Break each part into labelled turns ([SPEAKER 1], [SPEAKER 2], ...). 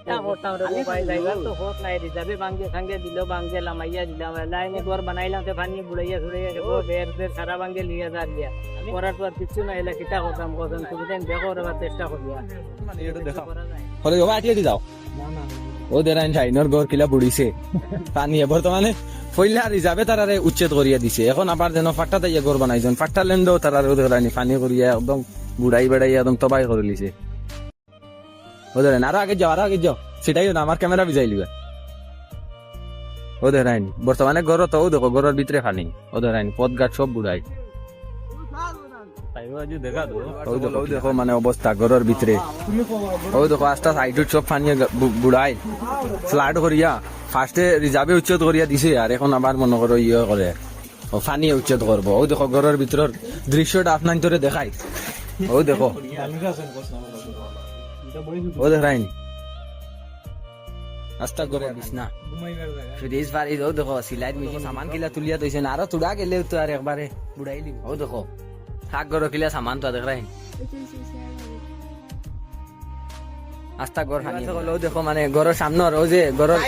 [SPEAKER 1] করতাম রে মোবাইল যাইবার তো হোক নাই রিজার্ভে ভাঙ্গে খাঙ্গে দিল ভাঙ্গে লামাইয়া দিলাম লাইনে ঘর বানাইলাম তো পানি বুড়াইয়া ছুড়াইয়া বের বের সারা ভাঙ্গে লিয়ে যা দিয়া করার পর কিছু না এলা কিতা করতাম কখন তুমি দেন দেখো এবার চেষ্টা করিয়া
[SPEAKER 2] হলে বাবা আটিয়ে দি যাও ও দেরাইন ঠাইনর ঘর কিলা বুড়িছে পানি বর্তমানে ফইলা রিজার্ভে তারারে উচ্ছেদ করিয়া দিছে এখন আবার যেন ফাট্টা তাইয়া ঘর বানাইছেন ফাট্টা লেন্ডও তারারে দেরাইনি পানি করিয়া একদম বুড়াই বেড়াইয়া একদম তবাই করে লিছে ও দেরাইন আরো আগে যাও সেটাই না আমার ক্যামেরা ভিজাই লিবা ও দেরাইনি বর্তমানে ঘর তো ও দেখো ঘরের ভিতরে পানি ও দেরাইনি পথ ঘাট সব বুড়াই ও দেখো মানে অবস্থা ঘরের ভিতরে ও দেখো আস্তে সাইডত সব পানি বুড়াই ফ্লাড করিয়া ফার্স্টে রিজার্ভে উচ্ছেদ করিয়া দিছে আর এখন আবার মনে করো ইয়ে করে ও পানি উচ্ছেদ করবো ও দেখো ঘরের ভিতরের দৃশ্যটা আপনার তোরে দেখাই ও দেখো ও দেখাইনি আস্তা করে বিছনা ফ্রিজ ফারিজ ও দেখো সিলাইট মেশিন সামান কিলা তুলিয়া দইছে না আরো তুড়া গেলে তো আর একবারে বুড়াইলি ও দেখো শাক গরো কিলা সামান তো দেখাই আস্তা গর পানি ও দেখো মানে গরের সামনে ও যে গরের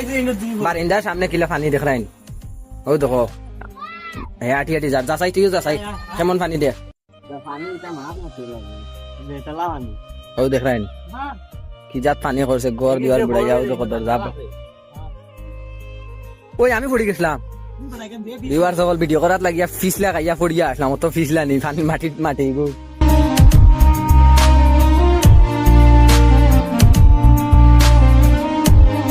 [SPEAKER 2] বারিন্দার সামনে কিলা পানি দেখাই ও দেখো হ্যাঁ আটি আটি যাচাই তুইও যাচাই কেমন পানি দে ও দেখাই কি জাত পানি করছে গড় দিওয়ার বুড়াই যাও দেখো দরজা ওই আমি পড়ে গেছিলাম দিওয়ার সকল ভিডিও করার লাগিয়া ফিসলা খাইয়া পড়িয়া আসলাম তো ফিসলা নি পানি মাটি